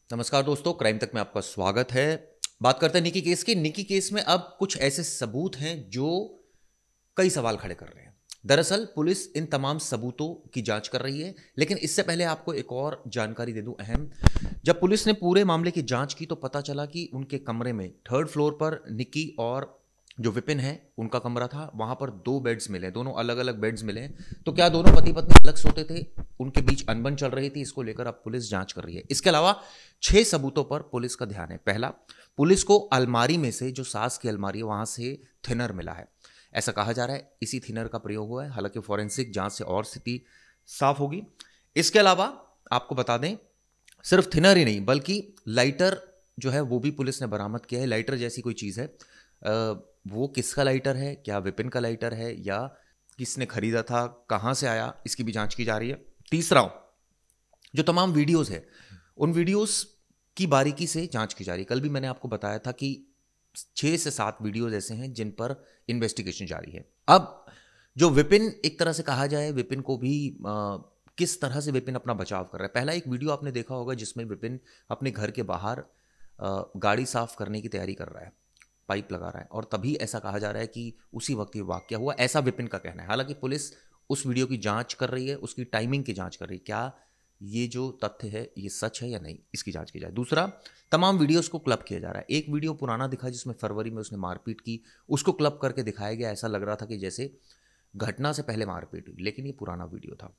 नमस्कार दोस्तों, क्राइम तक में आपका स्वागत है। बात करते हैं निकी केस की। निकी केस में अब कुछ ऐसे सबूत हैं जो कई सवाल खड़े कर रहे हैं। दरअसल पुलिस इन तमाम सबूतों की जांच कर रही है, लेकिन इससे पहले आपको एक और जानकारी दे दूं अहम। जब पुलिस ने पूरे मामले की जांच की तो पता चला कि उनके कमरे में थर्ड फ्लोर पर निकी और जो विपिन है उनका कमरा था। वहां पर दो बेड्स मिले, दोनों अलग अलग बेड्स मिले। तो क्या दोनों पति पत्नी अलग सोते थे? उनके बीच अनबन चल रही थी। इसको लेकर अब पुलिस जांच कर रही है। इसके अलावा 6 सबूतों पर पुलिस का ध्यान है। पहला, पुलिस को अलमारी में से, जो सास की अलमारी है वहां से थिनर मिला है। ऐसा कहा जा रहा है इसी थिनर का प्रयोग हुआ है। हालांकि फॉरेंसिक जांच से और स्थिति साफ होगी। इसके अलावा आपको बता दें, सिर्फ थिनर ही नहीं बल्कि लाइटर जो है वो भी पुलिस ने बरामद किया है। लाइटर जैसी कोई चीज़ है। वो किसका लाइटर है? क्या विपिन का लाइटर है या किसने खरीदा था, कहाँ से आया, इसकी भी जांच की जा रही है। तीसरा, जो तमाम वीडियोस है उन वीडियोस की बारीकी से जांच की जा रही है। कल भी मैंने आपको बताया था कि 6 से 7 वीडियोस ऐसे हैं जिन पर इन्वेस्टिगेशन जारी है। अब जो विपिन, एक तरह से कहा जाए विपिन को भी किस तरह से विपिन अपना बचाव कर रहा है। पहला एक वीडियो आपने देखा होगा जिसमें विपिन अपने घर के बाहर गाड़ी साफ करने की तैयारी कर रहा है, पाइप लगा रहा है, और तभी ऐसा कहा जा रहा है कि उसी वक्त ये वाकया हुआ, ऐसा विपिन का कहना है। हालांकि पुलिस उस वीडियो की जांच कर रही है, उसकी टाइमिंग की जांच कर रही है। क्या ये जो तथ्य है ये सच है या नहीं, इसकी जांच की जाए। दूसरा, तमाम वीडियोस को क्लब किया जा रहा है। एक वीडियो पुराना दिखा जिसमें फरवरी में उसने मारपीट की, उसको क्लब करके दिखाया गया। ऐसा लग रहा था कि जैसे घटना से पहले मारपीट हुई, लेकिन ये पुराना वीडियो था।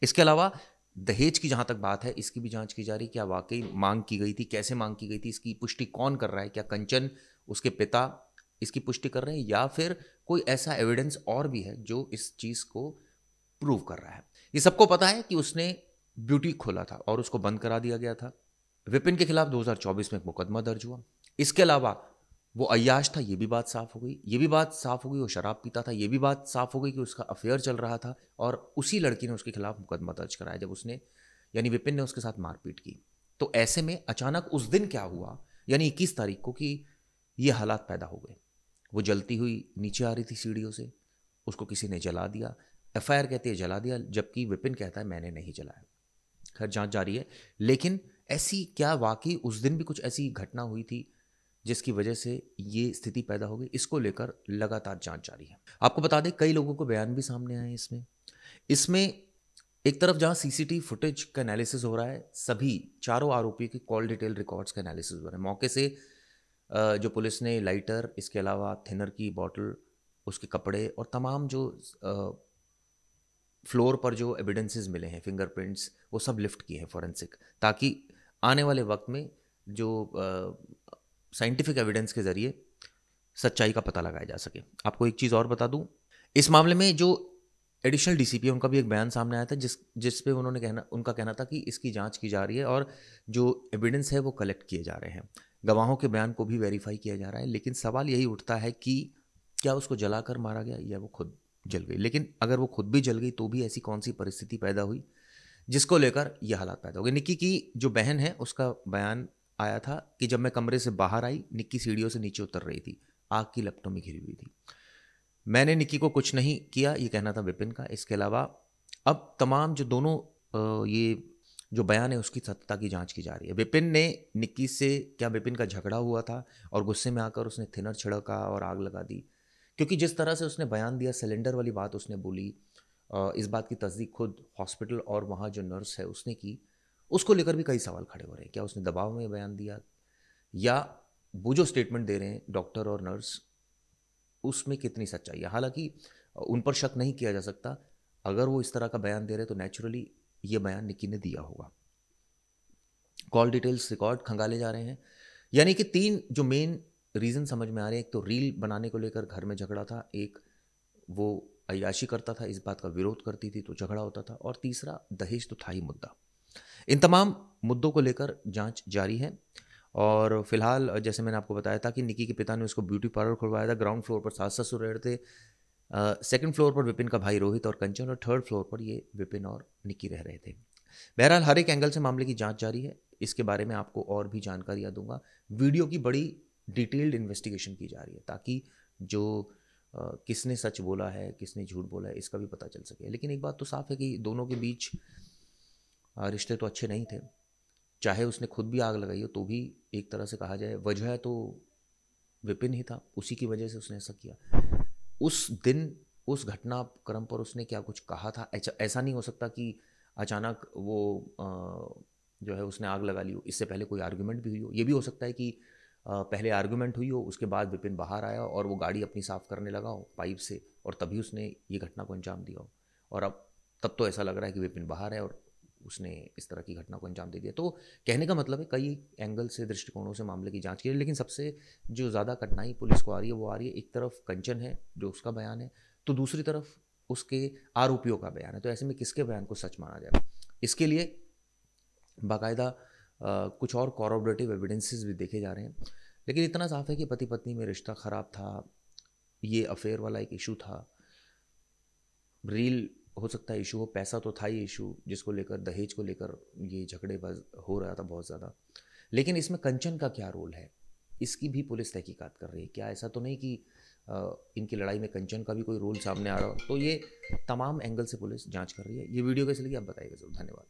इसके अलावा दहेज की जहां तक बात है, इसकी भी जांच की जा रही। क्या वाकई मांग की गई थी, कैसे मांग की गई थी, इसकी पुष्टि कौन कर रहा है? क्या कंचन, उसके पिता इसकी पुष्टि कर रहे हैं या फिर कोई ऐसा एविडेंस और भी है जो इस चीज को प्रूव कर रहा है? ये सबको पता है कि उसने ब्यूटी खोला था और उसको बंद करा दिया गया था। विपिन के खिलाफ 2024 में एक मुकदमा दर्ज हुआ। इसके अलावा वो अय्याश था, ये भी बात साफ हो गई। ये भी बात साफ हो गई वो शराब पीता था। ये भी बात साफ हो गई कि उसका अफेयर चल रहा था और उसी लड़की ने उसके खिलाफ मुकदमा दर्ज कराया जब उसने, यानी विपिन ने उसके साथ मारपीट की। तो ऐसे में अचानक उस दिन क्या हुआ, यानी 21 तारीख को, कि ये हालात पैदा हो गए। वो जलती हुई नीचे आ रही थी सीढ़ियों से, उसको किसी ने जला दिया। एफआईआर कहती है जला दिया, जबकि विपिन कहता है मैंने नहीं जलाया। खैर जांच जारी है। लेकिन ऐसी क्या वाकई उस दिन भी कुछ ऐसी घटना हुई थी जिसकी वजह से ये स्थिति पैदा हो गई? इसको लेकर लगातार जांच जारी है। आपको बता दें कई लोगों को बयान भी सामने आए हैं इसमें। इसमें एक तरफ जहां सीसीटीवी फुटेज का एनालिसिस हो रहा है, सभी चारों आरोपियों की कॉल डिटेल रिकॉर्ड्स का एनालिसिस हो रहा है। मौके से जो पुलिस ने लाइटर, इसके अलावा थिनर की बॉटल, उसके कपड़े और तमाम जो फ्लोर पर जो एविडेंसेस मिले हैं, फिंगरप्रिंट्स, वो सब लिफ्ट किए हैं फॉरेंसिक, ताकि आने वाले वक्त में जो साइंटिफिक एविडेंस के जरिए सच्चाई का पता लगाया जा सके। आपको एक चीज़ और बता दूं, इस मामले में जो एडिशनल डीसीपी है उनका भी एक बयान सामने आया था जिस पे उनका कहना था कि इसकी जांच की जा रही है और जो एविडेंस है वो कलेक्ट किए जा रहे हैं। गवाहों के बयान को भी वेरीफाई किया जा रहा है। लेकिन सवाल यही उठता है कि क्या उसको जलाकर मारा गया या वो खुद जल गई? लेकिन अगर वो खुद भी जल गई तो भी ऐसी कौन सी परिस्थिति पैदा हुई जिसको लेकर ये हालात पैदा हो गए? निक्की की जो बहन है उसका बयान आया था कि जब मैं कमरे से बाहर आई, निक्की सीढ़ियों से नीचे उतर रही थी, आग की लपटों में घिरी हुई थी। मैंने निक्की को कुछ नहीं किया, ये कहना था विपिन का। इसके अलावा अब तमाम जो दोनों ये जो बयान है उसकी सत्यता की जांच की जा रही है। विपिन ने निक्की से, क्या विपिन का झगड़ा हुआ था और गुस्से में आकर उसने थिनर छिड़का और आग लगा दी? क्योंकि जिस तरह से उसने बयान दिया, सिलेंडर वाली बात उसने बोली, इस बात की तस्दीक खुद हॉस्पिटल और वहाँ जो नर्स है उसने की। उसको लेकर भी कई सवाल खड़े हो रहे हैं। क्या उसने दबाव में बयान दिया या वो जो स्टेटमेंट दे रहे हैं डॉक्टर और नर्स, उसमें कितनी सच्चाई है? हालांकि उन पर शक नहीं किया जा सकता। अगर वो इस तरह का बयान दे रहे तो नेचुरली ये बयान निक्की ने दिया होगा। कॉल डिटेल्स, रिकॉर्ड खंगाले जा रहे हैं। यानी कि 3 जो मेन रीज़न समझ में आ रहे हैं। एक तो रील बनाने को लेकर घर में झगड़ा था, एक वो अय्याशी करता था, इस बात का विरोध करती थी तो झगड़ा होता था, और तीसरा दहेज तो था ही मुद्दा। इन तमाम मुद्दों को लेकर जांच जारी है। और फिलहाल जैसे मैंने आपको बताया था कि निकी के पिता ने उसको ब्यूटी पार्लर खुलवाया था। ग्राउंड फ्लोर पर सास ससुर रह रहे थे, सेकंड फ्लोर पर विपिन का भाई रोहित और कंचन, और थर्ड फ्लोर पर ये विपिन और निकी रह रहे थे। बहरहाल हर एक एंगल से मामले की जांच जारी है। इसके बारे में आपको और भी जानकारियां दूंगा। वीडियो की बड़ी डिटेल्ड इन्वेस्टिगेशन की जा रही है ताकि जो किसने सच बोला है, किसने झूठ बोला है, इसका भी पता चल सके। लेकिन एक बात तो साफ है कि दोनों के बीच रिश्ते तो अच्छे नहीं थे। चाहे उसने खुद भी आग लगाई हो तो भी एक तरह से कहा जाए वजह तो विपिन ही था, उसी की वजह से उसने ऐसा किया। उस दिन उस घटनाक्रम पर उसने क्या कुछ कहा था? ऐसा नहीं हो सकता कि अचानक वो जो है उसने आग लगा ली हो, इससे पहले कोई आर्गुमेंट भी हुई हो। ये भी हो सकता है कि पहले आर्गुमेंट हुई हो, उसके बाद विपिन बाहर आया और वो गाड़ी अपनी साफ़ करने लगा हो पाइप से, और तभी उसने ये घटना को अंजाम दिया हो। और अब तब तो ऐसा लग रहा है कि विपिन बाहर है और उसने इस तरह की घटना को अंजाम दे दिया। तो कहने का मतलब है कई एंगल से, दृष्टिकोणों से मामले की जांच की है, लेकिन सबसे जो ज़्यादा कठिनाई पुलिस को आ रही है वो आ रही है, एक तरफ कंचन है जो उसका बयान है, तो दूसरी तरफ उसके आरोपियों का बयान है। तो ऐसे में किसके बयान को सच माना जाए? इसके लिए बाकायदा कुछ और कॉरोबरेटिव एविडेंसेस भी देखे जा रहे हैं। लेकिन इतना साफ है कि पति पत्नी में रिश्ता ख़राब था, ये अफेयर वाला एक इशू था, रील हो सकता है इशू हो, पैसा तो था ही इशू जिसको लेकर, दहेज को लेकर ये झगड़ेबाज हो रहा था बहुत ज़्यादा। लेकिन इसमें कंचन का क्या रोल है, इसकी भी पुलिस तहकीकात कर रही है। क्या ऐसा तो नहीं कि इनकी लड़ाई में कंचन का भी कोई रोल सामने आ रहा हो? तो ये तमाम एंगल से पुलिस जांच कर रही है। ये वीडियो कैसे लगी आप बताइएगा ज़रूर। धन्यवाद।